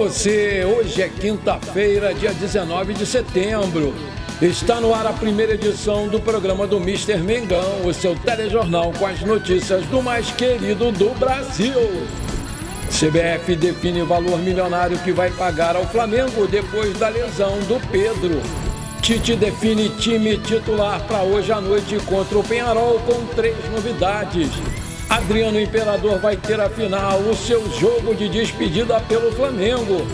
você, hoje é quinta-feira, dia 19 de setembro. Está no ar a primeira edição do programa do Mr. Mengão, o seu telejornal com as notícias do mais querido do Brasil. CBF define valor milionário que vai pagar ao Flamengo depois da lesão do Pedro. Tite define time titular para hoje à noite contra o Peñarol com 3 novidades. Adriano Imperador vai ter afinal o seu jogo de despedida pelo Flamengo.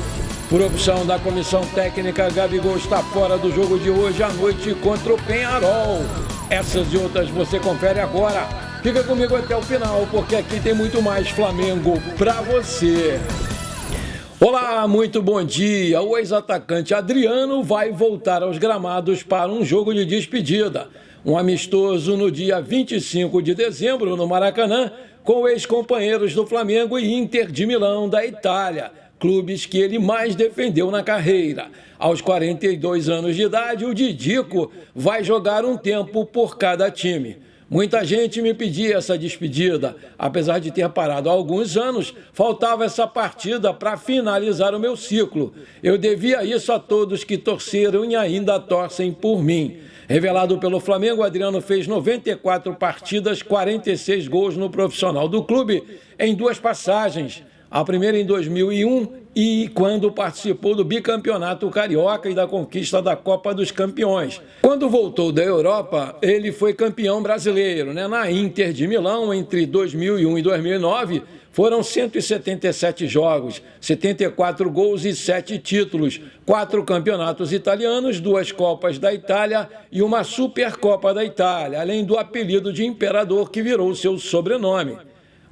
Por opção da comissão técnica, Gabigol está fora do jogo de hoje à noite contra o Peñarol. Essas e outras você confere agora. Fica comigo até o final, porque aqui tem muito mais Flamengo para você. Olá, muito bom dia. O ex-atacante Adriano vai voltar aos gramados para um jogo de despedida. Um amistoso no dia 25 de dezembro no Maracanã com ex-companheiros do Flamengo e Inter de Milão da Itália, clubes que ele mais defendeu na carreira. Aos 42 anos de idade, o Didico vai jogar um tempo por cada time. Muita gente me pedia essa despedida. Apesar de ter parado há alguns anos, faltava essa partida para finalizar o meu ciclo. Eu devia isso a todos que torceram e ainda torcem por mim. Revelado pelo Flamengo, Adriano fez 94 partidas, 46 gols no profissional do clube em 2 passagens. A primeira em 2001 e quando participou do bicampeonato carioca e da conquista da Copa dos Campeões. Quando voltou da Europa, ele foi campeão brasileiro, Na Inter de Milão, entre 2001 e 2009, foram 177 jogos, 74 gols e 7 títulos, 4 campeonatos italianos, 2 Copas da Itália e uma Supercopa da Itália, além do apelido de Imperador que virou seu sobrenome.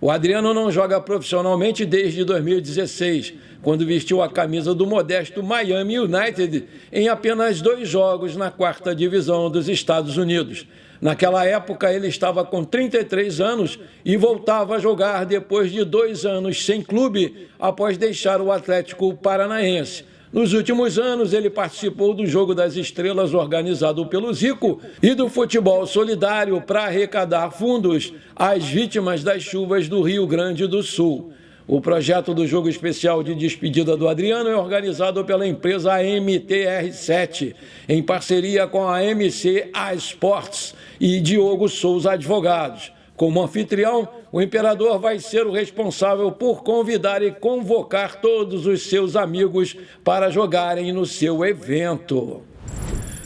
O Adriano não joga profissionalmente desde 2016, quando vestiu a camisa do modesto Miami United em apenas 2 jogos na 4ª divisão dos Estados Unidos. Naquela época, ele estava com 33 anos e voltava a jogar depois de 2 anos sem clube, após deixar o Atlético Paranaense. Nos últimos anos, ele participou do Jogo das Estrelas organizado pelo Zico e do futebol solidário para arrecadar fundos às vítimas das chuvas do Rio Grande do Sul. O projeto do jogo especial de despedida do Adriano é organizado pela empresa MTR7, em parceria com a MC A Sports e Diogo Souza Advogados. Como anfitrião, o Imperador vai ser o responsável por convidar e convocar todos os seus amigos para jogarem no seu evento.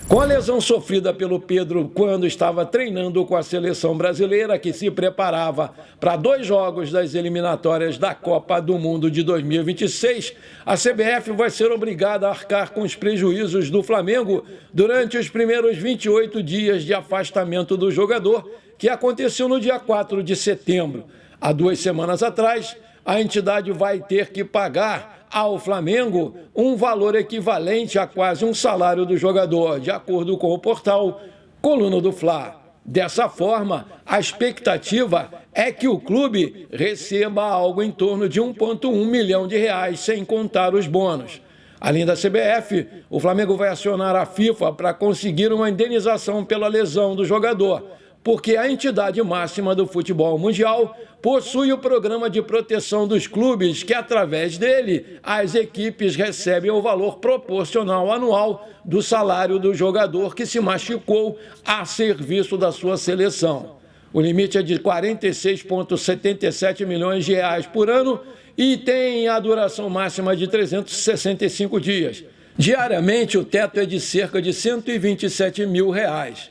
Com a lesão sofrida pelo Pedro quando estava treinando com a seleção brasileira, que se preparava para 2 jogos das eliminatórias da Copa do Mundo de 2026, a CBF vai ser obrigada a arcar com os prejuízos do Flamengo durante os primeiros 28 dias de afastamento do jogador, que aconteceu no dia 4 de setembro. Há 2 semanas atrás, a entidade vai ter que pagar ao Flamengo um valor equivalente a quase um salário do jogador, de acordo com o portal Coluna do Fla. Dessa forma, a expectativa é que o clube receba algo em torno de 1,1 milhão de reais, sem contar os bônus. Além da CBF, o Flamengo vai acionar a FIFA para conseguir uma indenização pela lesão do jogador, porque a entidade máxima do futebol mundial possui o programa de proteção dos clubes, que através dele as equipes recebem o valor proporcional anual do salário do jogador que se machucou a serviço da sua seleção. O limite é de 46,77 milhões de reais por ano e tem a duração máxima de 365 dias. Diariamente, o teto é de cerca de 127 mil reais.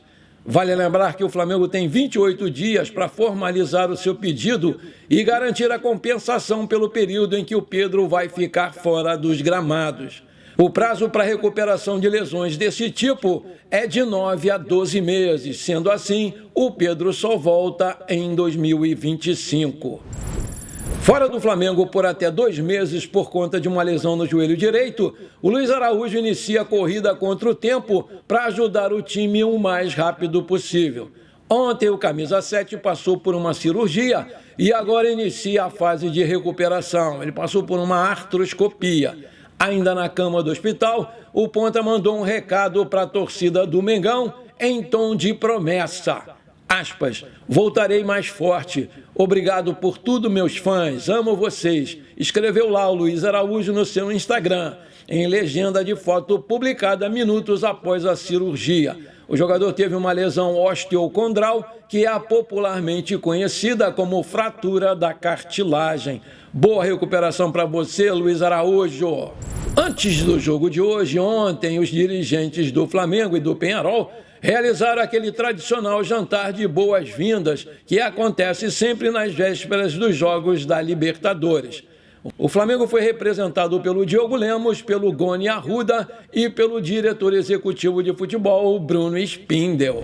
Vale lembrar que o Flamengo tem 28 dias para formalizar o seu pedido e garantir a compensação pelo período em que o Pedro vai ficar fora dos gramados. O prazo para recuperação de lesões desse tipo é de 9 a 12 meses. Sendo assim, o Pedro só volta em 2025. Fora do Flamengo por até 2 meses por conta de uma lesão no joelho direito, o Luiz Araújo inicia a corrida contra o tempo para ajudar o time o mais rápido possível. Ontem o camisa 7 passou por uma cirurgia e agora inicia a fase de recuperação. Ele passou por uma artroscopia. Ainda na cama do hospital, o ponta mandou um recado para a torcida do Mengão em tom de promessa. Aspas, voltarei mais forte. Obrigado por tudo, meus fãs. Amo vocês. Escreveu lá o Luiz Araújo no seu Instagram, em legenda de foto publicada minutos após a cirurgia. O jogador teve uma lesão osteocondral, que é popularmente conhecida como fratura da cartilagem. Boa recuperação para você, Luiz Araújo. Antes do jogo de hoje, ontem, os dirigentes do Flamengo e do Peñarol realizaram aquele tradicional jantar de boas-vindas que acontece sempre nas vésperas dos jogos da Libertadores. O Flamengo foi representado pelo Diogo Lemos, pelo Goni Arruda e pelo diretor executivo de futebol, Bruno Spindel.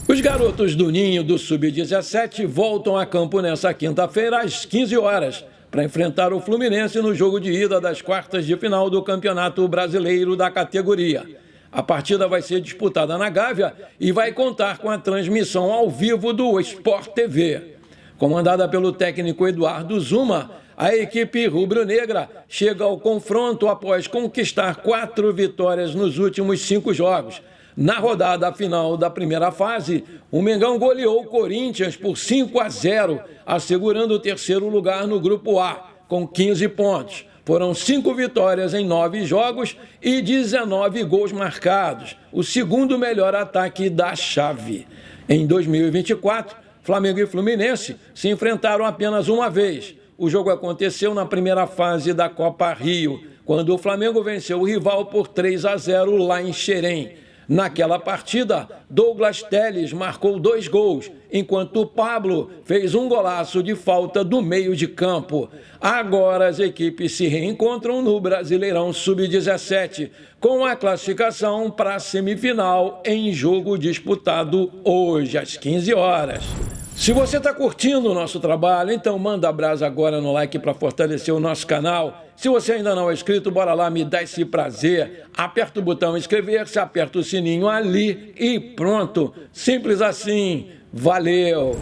Os garotos do Ninho do Sub-17 voltam a campo nesta quinta-feira às 15 horas para enfrentar o Fluminense no jogo de ida das quartas de final do Campeonato Brasileiro da categoria. A partida vai ser disputada na Gávea e vai contar com a transmissão ao vivo do Sport TV. Comandada pelo técnico Eduardo Zuma, a equipe rubro-negra chega ao confronto após conquistar 4 vitórias nos últimos 5 jogos. Na rodada final da primeira fase, o Mengão goleou o Corinthians por 5-0, assegurando o terceiro lugar no Grupo A, com 15 pontos. Foram 5 vitórias em 9 jogos e 19 gols marcados, o segundo melhor ataque da chave. Em 2024, Flamengo e Fluminense se enfrentaram apenas uma vez. O jogo aconteceu na primeira fase da Copa Rio, quando o Flamengo venceu o rival por 3-0 lá em Xerém. Naquela partida, Douglas Telles marcou 2 gols, enquanto Pablo fez um golaço de falta do meio de campo. Agora as equipes se reencontram no Brasileirão Sub-17, com a classificação para a semifinal em jogo disputado hoje, às 15 horas. Se você está curtindo o nosso trabalho, então manda brasa agora no like para fortalecer o nosso canal. Se você ainda não é inscrito, bora lá, me dá esse prazer. Aperta o botão inscrever-se, aperta o sininho ali e pronto. Simples assim. Valeu!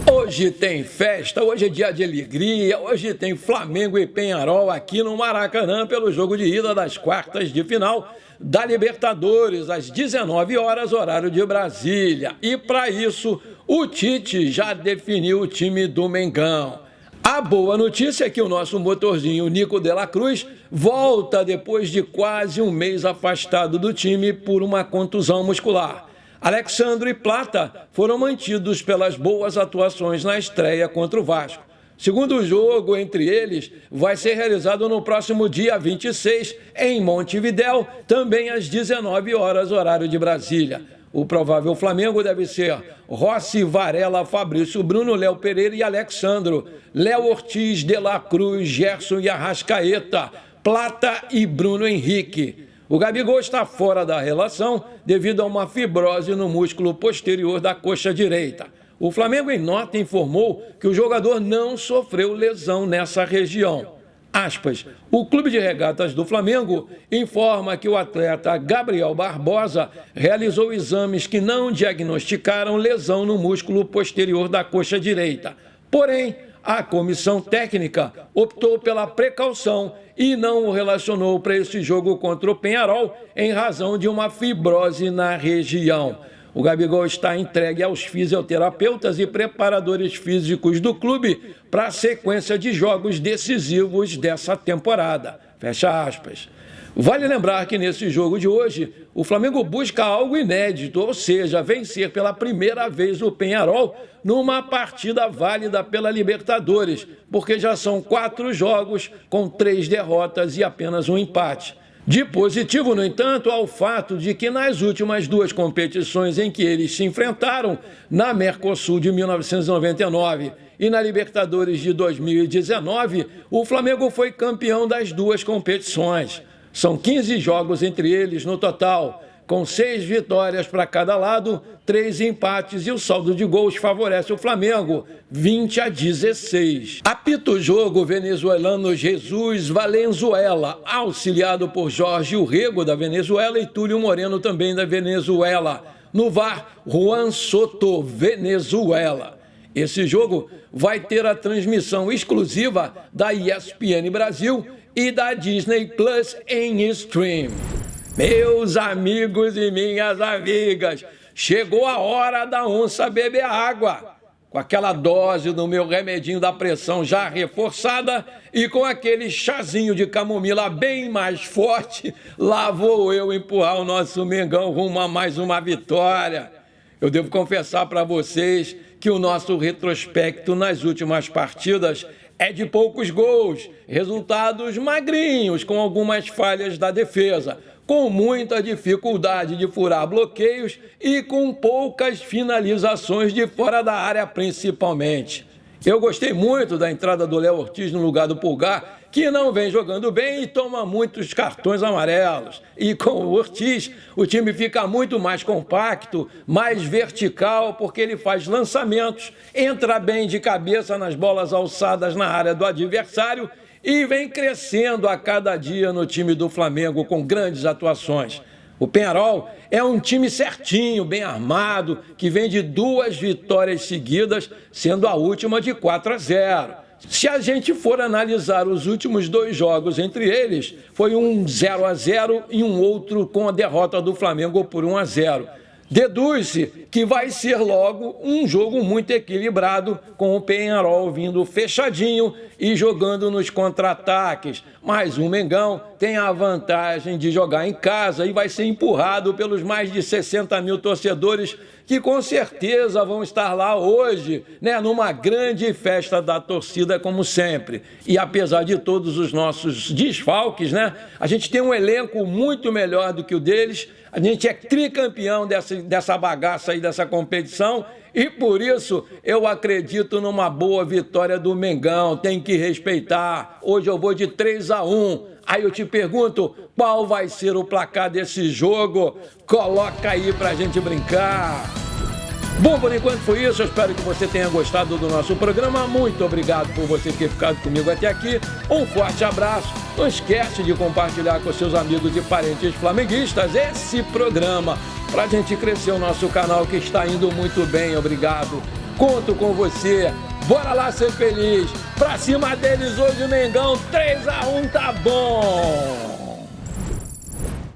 Hoje tem festa, hoje é dia de alegria, hoje tem Flamengo e Peñarol aqui no Maracanã pelo jogo de ida das quartas de final da Libertadores, às 19 horas, horário de Brasília. E para isso, o Tite já definiu o time do Mengão. A boa notícia é que o nosso motorzinho Nico de la Cruz volta depois de quase um mês afastado do time por uma contusão muscular. Alexandre e Plata foram mantidos pelas boas atuações na estreia contra o Vasco. Segundo jogo entre eles vai ser realizado no próximo dia 26 em Montevidéu, também às 19 horas, horário de Brasília. O provável Flamengo deve ser Rossi, Varela, Fabrício Bruno, Léo Pereira e Alexandro, Léo Ortiz, De la Cruz, Gerson e Arrascaeta, Plata e Bruno Henrique. O Gabigol está fora da relação devido a uma fibrose no músculo posterior da coxa direita. O Flamengo, em nota, informou que o jogador não sofreu lesão nessa região. Aspas, o Clube de Regatas do Flamengo informa que o atleta Gabriel Barbosa realizou exames que não diagnosticaram lesão no músculo posterior da coxa direita. Porém, a comissão técnica optou pela precaução e não o relacionou para esse jogo contra o Peñarol em razão de uma fibrose na região. O Gabigol está entregue aos fisioterapeutas e preparadores físicos do clube para a sequência de jogos decisivos dessa temporada. Fecha aspas. Vale lembrar que nesse jogo de hoje, o Flamengo busca algo inédito, ou seja, vencer pela primeira vez o Peñarol numa partida válida pela Libertadores, porque já são 4 jogos com 3 derrotas e apenas um empate. De positivo, no entanto, há o fato de que nas últimas 2 competições em que eles se enfrentaram, na Mercosul de 1999 e na Libertadores de 2019, o Flamengo foi campeão das 2 competições. São 15 jogos entre eles no total, com 6 vitórias para cada lado, 3 empates e o saldo de gols favorece o Flamengo, 20-16. Apita o jogo o venezuelano Jesus Valenzuela, auxiliado por Jorge Urrego, da Venezuela, e Túlio Moreno, também da Venezuela. No VAR, Juan Soto, Venezuela. Esse jogo vai ter a transmissão exclusiva da ESPN Brasil e da Disney Plus em stream. Meus amigos e minhas amigas, chegou a hora da onça beber água. Com aquela dose do meu remedinho da pressão já reforçada e com aquele chazinho de camomila bem mais forte, lá vou eu empurrar o nosso Mengão rumo a mais uma vitória. Eu devo confessar para vocês que o nosso retrospecto nas últimas partidas é de poucos gols, resultados magrinhos com algumas falhas da defesa, com muita dificuldade de furar bloqueios e com poucas finalizações de fora da área principalmente. Eu gostei muito da entrada do Léo Ortiz no lugar do Pulgar, que não vem jogando bem e toma muitos cartões amarelos. E com o Ortiz, o time fica muito mais compacto, mais vertical, porque ele faz lançamentos, entra bem de cabeça nas bolas alçadas na área do adversário e vem crescendo a cada dia no time do Flamengo com grandes atuações. O Penharol é um time certinho, bem armado, que vem de 2 vitórias seguidas, sendo a última de 4-0. Se a gente for analisar os últimos 2 jogos entre eles, foi um 0-0 e um outro com a derrota do Flamengo por 1-0. Deduz-se que vai ser logo um jogo muito equilibrado, com o Penharol vindo fechadinho e jogando nos contra-ataques. Mas o Mengão tem a vantagem de jogar em casa e vai ser empurrado pelos mais de 60 mil torcedores que com certeza vão estar lá hoje, né, numa grande festa da torcida como sempre. E apesar de todos os nossos desfalques, né, a gente tem um elenco muito melhor do que o deles. A gente é tricampeão dessa bagaça aí, dessa competição, e por isso eu acredito numa boa vitória do Mengão. Tem que respeitar. Hoje eu vou de 3-1. Aí eu te pergunto, qual vai ser o placar desse jogo? Coloca aí pra gente brincar. Bom, por enquanto foi isso. Eu espero que você tenha gostado do nosso programa. Muito obrigado por você ter ficado comigo até aqui. Um forte abraço. Não esquece de compartilhar com seus amigos e parentes flamenguistas esse programa para a gente crescer o nosso canal, que está indo muito bem. Obrigado. Conto com você. Bora lá ser feliz. Pra cima deles hoje, Mengão. 3-1, tá bom.